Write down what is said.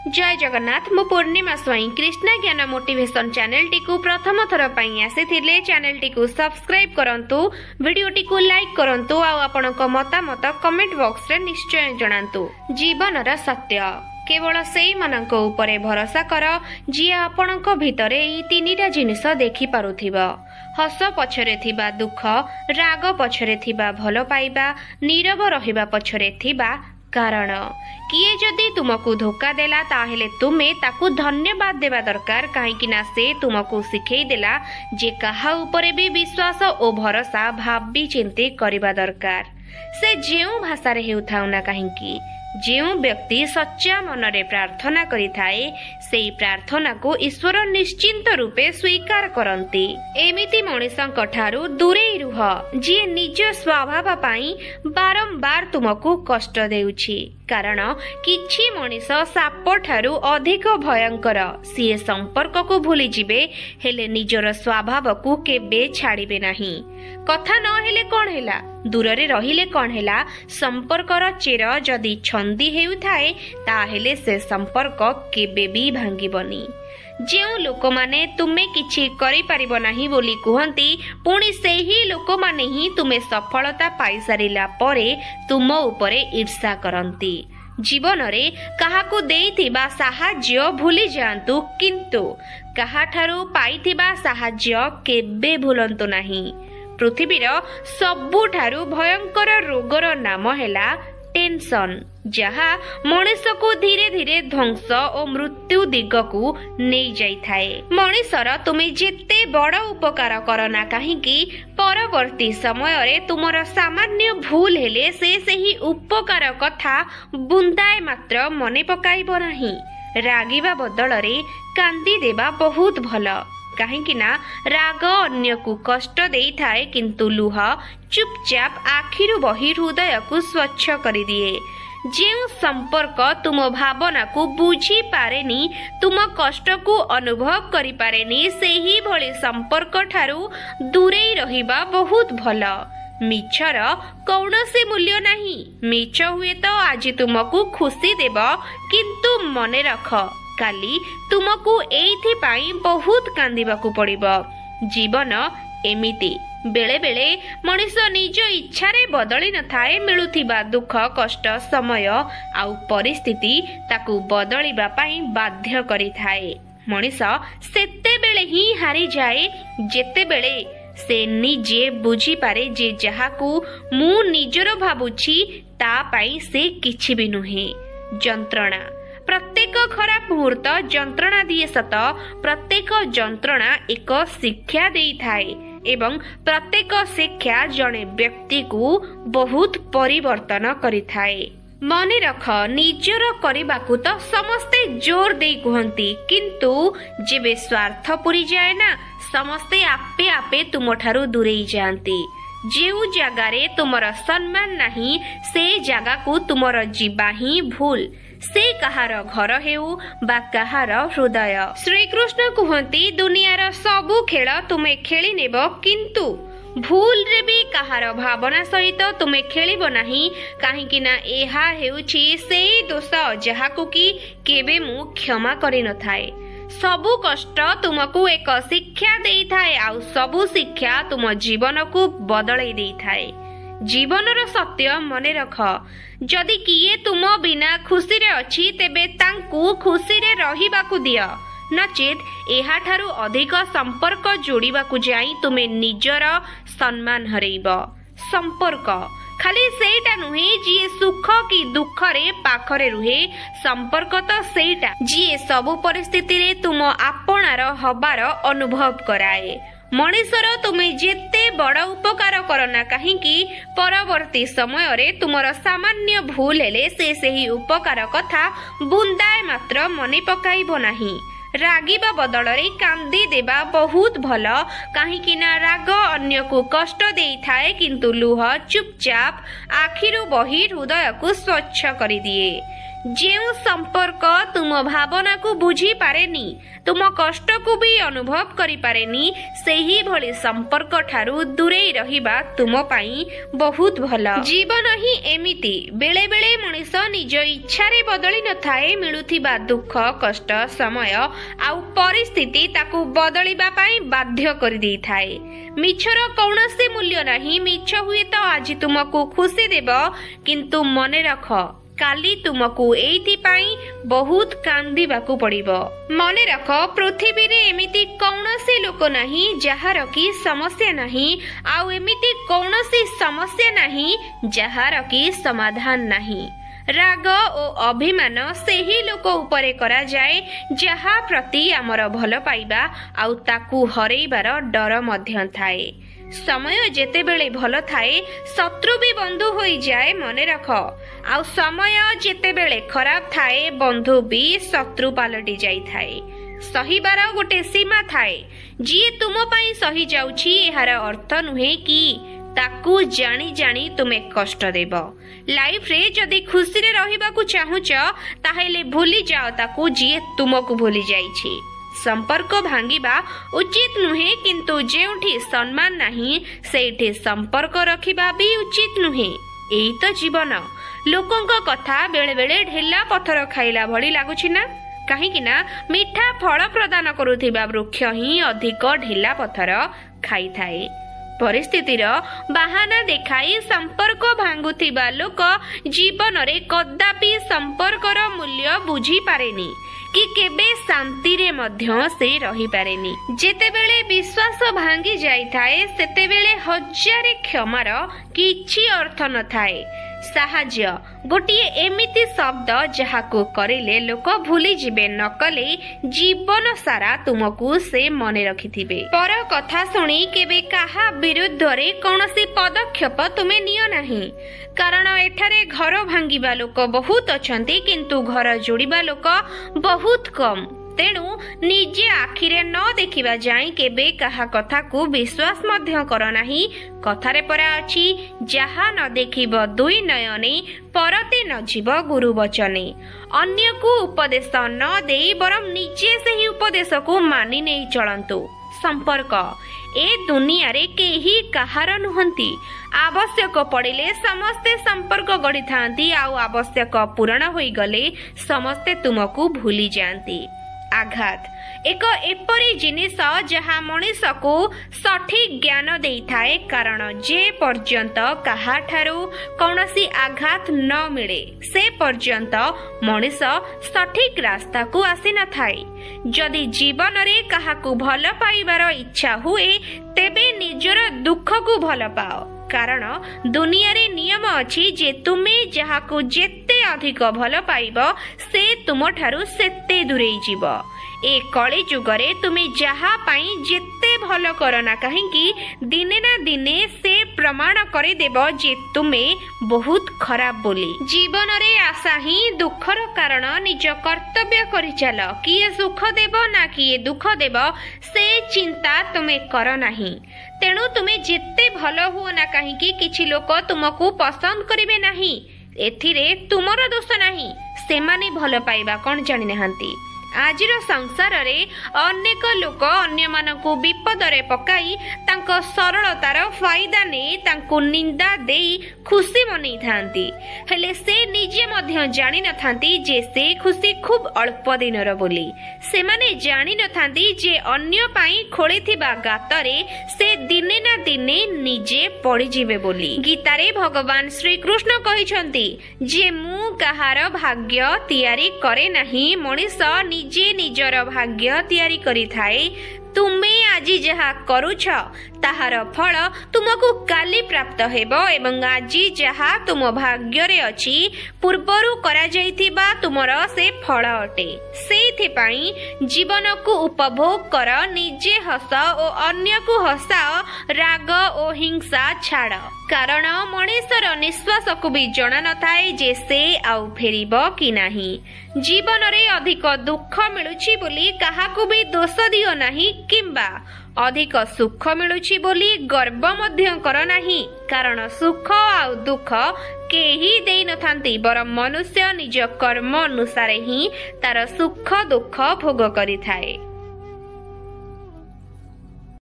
जय जगन्नाथ मु पूर्णिमा स्वाई कृष्णा ज्ञान मोटिवेशन चैनल टी प्रथम थर आसी चैनल टी सब्सक्राइब करंतु वीडियो टी लाइक करंतु आपण मतामत कमेंट बॉक्स रे निश्चय जणांतु। जीवनर सत्य केवल सेई मानक उपरे भरोसा कर जी आपणक भितरे ई तीनिटा जिनिस देखि पारुथिबा। हस पछरे थिबा दुख, राग पछरे थिबा भलो पाइबा, नीरव रहिबा पछरे थिबा कारण। किए जदि तुमको धोखा देला ताहेले तुमे ताकू धन्यवाद देवा दरकार, कहीं ना से तुमको सिखई देला जे कहा उपरे भी विश्वास और भरोसा भाबी चिंती करिबा दरकार। से जेउ भाषा रे हेउथाउ ना कहीं जेउ व्यक्ति सच्चा मनरे प्रार्थना करिथाए सेई प्रार्थना को ईश्वर निश्चिंत रूपे स्वीकार करंती। एमिति मनीषक ठारू दूरे रुह जी निज स्वभाव पाई बारंबार तुमको कष्ट देउछि, कारण किछि मनीष साप ठारू अधिक भयंकर। सीए संपर्क को भूली जिबे हेले निजर स्वभाव को केबे छाड़िबे नाही। कथा न हेले कोन हेला, दूररे रहिले कोन हेला, संपर्कर चेर जदि छंदी हेउथाए ताहेले से संपर्क केबे भी भांगिबनी। जेउ लोक माने तुमे किछि करि परिबो नाही बोली कुहंती, पुणी सेही लोक माने ही तुमे सफलता पाई सारिला परे तुम उपरे ईर्षा करंती। जीवन रे काहाकू देइथिबा साहाज्य भूली जांतु, किंतु काहाठारू पाइथिबा साहाज्य केबे भूलंतु नाही। पृथ्वीर सबुठारू भयंकर रोगर नाम हेला टेंशन, जहा मनीष को धीरे धीरे ध्वंस और मृत्यु दिग को नहीं जाई थाए। मनीषर तुमे जेते बड़ उपकार करना कहीं परवर्ती समय रे तुमर सामान्य भूल हेले से सही उपकार कथा बुंदाए मात्र मने पकाइबो नाही। रागिबा बदल रे कांदी देबा बहुत भल, कहीं ना राग अन्य को कष्ट देई थाए, किंतु लुह चुपचाप आखिरु बही हृदय को स्वच्छ कर दिए। जेउ संपर्क तुम भावना को बुझी पारेनी, तुम कष्ट को अनुभव करि पारेनी, सेही भली संपर्क ठारू दूरे रहिबा बहुत भल। मिछर कौनसी मूल्य नहीं। मिछ हुए तो आज तुमको खुशी देब, किंतु मने रख काली तुमको एइथि पाई बहुत कांदिबाकू पड़िबो। जीवन एमिति बेले बेले मनीष निज इच्छा रे बदली न थाए। मिलुथिबा दुख कष्ट समय आउ परिस्थिति ताकू बदलिबा पाई बाध्य करि थाए। मनीष सेते बेले ही हारी जाए जेते बेले से निजे बुझी पारे जे जहाकू मु निजर भाबुछि ता पाई से किछि भी नुहे। जंत्रणा प्रत्येक खराब मुहूर्त जंत्रणा दिए सत, प्रत्येक जंत्रणा एक शिक्षा देई थाए एवं प्रत्येक शिक्षा जने व्यक्ति को बहुत परिवर्तन करि थाए। मने रख निजर करिबाकू तो समस्ते जोर दे कहंती, किंतु जेबे स्वार्थ पूरी जाए ना समस्ते आपे आपे तुम ठारू दूरेई जांती। जेउ जगारे तुमर सम्मान नहीं से जगह को तुमर जीवा ही भूल, से कहार घर हेउ बा कहार हृदय। श्री कृष्ण कहती दुनियार सबु खेल तुमे खेली नेब, किंतु भूल रे भी कहार भावना सहित तुमे खेलिबो नाही, काहेकि ना एहा हेउछि सेई दोष जहाकू कि केबे मु क्षमा करि न थाए। सबु कष्ट तुमको एक शिक्षा देई थाए, आउ सबु शिक्षा तुम जीवन को बदलाई देई थाए। जीवनर सत्य मने रख, जदि किए तुम बिना खुशी रे अछि तेबे तांकू खुशी रे रहिबाकू दियो, नचेत एहा ठारू अधिक संपर्क जोड़िबाकू जाई तुमे निजर सम्मान हरैब। संपर्क खाली सेटा नुहे जी सुख की दुख रे पाखरे रुहे, संपर्क तो सेटा जी सबु परिस्थिति रे तुम आपणार हबार अनुभव कराए। मनीषर तुमे जेते बड़ उपकार करना कहीं परवर्ती समय रे तुमर सामान्य भूल हेले से सही उपकार कथा बुंदाए मात्र मने पकाइबो नाही। रागिबा बदल रे कांदी देबा बहुत भल, कहीं ना राग अन्य को कष्ट देई थाए, किंतु लुह चुपचाप आखिरु बही हृदय को स्वच्छ करि दिए। जेउ संपर्क तुम भावना को बुझी पारेनी तुम कष्ट को भी अनुभव करि पारेनी सेही भली संपर्क ठारू दूरे रहिबा तुम पाई बहुत भल। जीवन ही एमिति बेले बेले मनीष निज इच्छा रे बदली न थाए मिलुथिबा दुख कष्ट समय आउ परिस्थिति ताकू बदलिबा पाई बाध्य करि देई थाए। मिछर कौनसी मूल्य नहीं। मिछ हुए तो आज तुमको खुशी देब किंतु मने रख काली तुमको एइथि पाई बहुत कांदिबाकू पड़िबो। मने रख पृथ्वी रे एमिति कौनसी लोक नहीं जहार की समस्या नहीं आउ एमिति कौनसी समस्या नहीं जहार की समाधान नहीं। राग और अभिमान सेही लोक उपरे करा जाए जहा प्रति आमर भल पाइबा आउ ताकू हरैबार डर मध्य थाए। समय जेते बेले भल थाए शत्रु भी बंधु होई जाए मने रख आउ समय जेते बेले खराब थाए बंधु भी शत्रु पलटि जाई थाए। सहीबार गोटे सीमा थाए। जी तुम पाई सही जाउछि एहार अर्थ नुहे कि ताकू जानी जानी तुमे कष्ट देब। लाइफ रे जदि खुशी रे रहिबा को चाहुच ताहेले भूली जाओ ताकू जी तुमको भूली जाइछि। संपर्क भांगिबा उचित नुहे किंतु जेउठी सम्मान नहीं सेठी संपर्क रखिबा भी उचित नुहे। एई तो जीवन। लोकंक कथा बेले बेले ढेला पत्थर खाइला भली लागुछि ना कहीं ना मीठा फल प्रदान करुथिबा वृक्ष ही अधिक ढेला पत्थर खाई थाए। परिस्थितिर बाहाना देखाई संपर्क भांगुथिबा लोक जीवन रे कदापि संपर्कर मूल्य बुझी पारेनी कि केबे शांति रे मध्य से रही पारेनी। जेतेबेले विश्वास भांगी जाई थाए सेतेबेले हजारे क्षमार किछि अर्थ न थाए। साहाज्य गोटिए एमिति शब्द जहाको करिले लोक भूली जिबे न कले जीवन सारा तुमको से मने रखिथिबे। पर कथा सुनी केबे काहा विरुद्ध रे कौनसी पदक्षेप तुमे नियो नाही कारण एठारे घर भांगिबा लोक बहुत अछंती किंतु घर जोड़िबा लोक बहुत कम। तेणु निजे आखिरे न देखिबा जाई केबे काहा कथा को विश्वास मध्य कर नाही। कथारे परा अछि जहा न देखिब दुई नयने परते न जीव गुरु वचने। अन्य को उपदेश न देई बरम निजे से ही उपदेश को मानि नै चलंतु। संपर्क ए दुनिया रे केही कहार नुहंती। आवश्यक पड़िले समस्ते संपर्क गढ़ी थांती आउ आवश्यक पूर्ण होई गले समस्ते तुमको भूली जांती। आघात एक एपरी जिनिस जहा मनीष को सठिक ज्ञान देई थाए कारण जे पर्यंत काहा ठारू कौनसी आघात न मिले से पर्यंत मनीष सठिक रास्ता को आसी न थाए। जदि जीवन रे काहाकू भल पाइबार इच्छा हुए तेबे निजर दुख को भल पाओ कारण दुनिया रे नियम अछि जे तुमे जहाकू जेते अधिक भल पाइब से तुम ठारू सेते दूरे जीव। ए कली जुगरे तुमे जहा पाई जेते भल करना कहीं दिने ना दिने से प्रमाण करे देब जे तुमे बहुत खराब बोली। जीवन रे आशा ही दुखर कारण निज कर्तव्य करि चल। किए सुख देब ना किए दुख देब से चिंता तुमे कर नाही। तेणु तुमे जेते भल हुओ ना कहीं किछि लोक तुमको पसंद करिवे नाही एथिरे तुमर दोष नाही। सेमाने भल पाइबा कौन जानि नहांती। आजिर संसार रे अनेक लोक अन्य मानकु विपद रे पकाई तांको सरलतार फायदा ने तांको निंदा देई खुशी मनै थांती हेले से निजे मध्य जानि न थांती जे से खुशी खूब अल्प दिनर बोली। से माने जानि न थांती जे अन्य पाई खोलिथिबा गातरे से दिने ना दिने निजे पड़ी जिवे बोली। गीतारे भगवान श्री कृष्ण कहिसंती जे मु कहार भाग्य तैयारी करे नाही मनीष निजे निजर भाग्य तैयारी करि थाए। तुमे आजी जहा करूछ ताहार फल तुमको काली प्राप्त हेबो एवं आजी जहा तुम भाग्य रे अछि पूर्वरु करा जाइथिबा तुमर से फल अटे। सेथि पई जीवन को उपभोग कर निजे हस ओ अन्य को हसाओ राग ओ हिंसा छाड़ कारण मनीषर निश्वास को भी जणा न थाए जे से आउ फेरिबो कि नाही। जीवन रे अधिक दुख मिलुछि बोली काहाकू भी दोष दियो नाही किंबा अधिक सुख मिलुछि बोली गर्व मध्य कर नाही, कारण सुख आ दुख केही देई नथांती, बरं मनुष्य निज कर्म अनुसार ही तार सुख दुख भोग करिथाए।